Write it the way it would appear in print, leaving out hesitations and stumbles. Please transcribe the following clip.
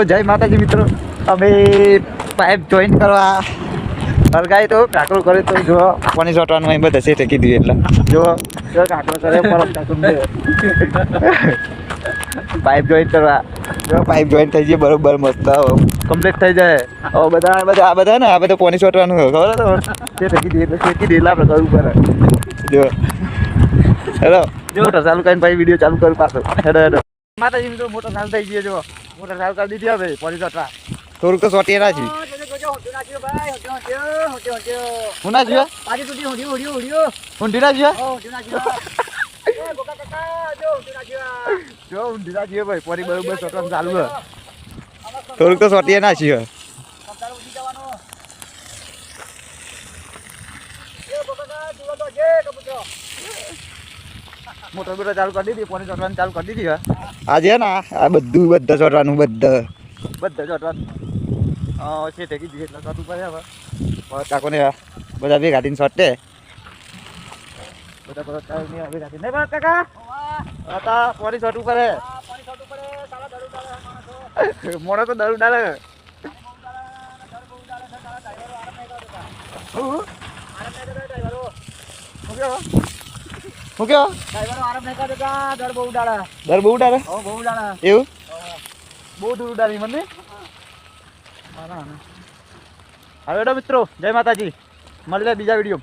જય માતાજી મિત્રો, અમે પાઇપ જોઈન કરવા હરગાય તો કાકરો કરે તો જો પાણી છોટવાનું અહીં બધા છે ટેકી દીધું એટલે જો કાકરો કરે પરત કાકરો પાઇપ જોઈન કરવા જો પાઇપ જોઈન થઈ જાય બરોબર મસ્ત કમ્પ્લીટ થઈ જાય. હવે બધા ને આ બધા પાણી છોટવાનું ખબર તો તે ટેકી દે એટલે ટેકી દે એટલે આપણે કરવું પડે. જો હેલો મોટર ચાલુ કરીને પછી વિડીયો ચાલુ કરું પાછો. હેડો માતાજી મિત્રો મોટર ચાલુ થઈ ગયો. જો મોટર ચાલુ કરી દીધી હવે પાણી છોટવા થોડુંક તો છોટી ના છે. હું ના જીવા ઊંધી ના જીવા જો ઊંધી ના જીવે ભાઈ પાણી બરોબર છોટવાનું ચાલુ હે. થોડુંક તો છોટીએ ના છીએ. મોટર બોટર ચાલુ કરી દીધી પાણી છોટવાનું ચાલુ કરી દીધી. આજે ને આ બધા છોટવાનું બધા છોટવાનું છે ટેકી દીધી એટલે છોટું પડે. હવે કાકોને બધા ભેગા થઈને છોટે બધા ભેગા થઈને નહીં બસ કાકા હતા પાણી છોટું પડે. મોડો તો દરું ડાલે શું કેવો દર બહુ ઉડાડે એવું બહુ દૂર ઉડાડી મને. હવે મિત્રો જય માતાજી, મળીએ બીજા વિડીયો.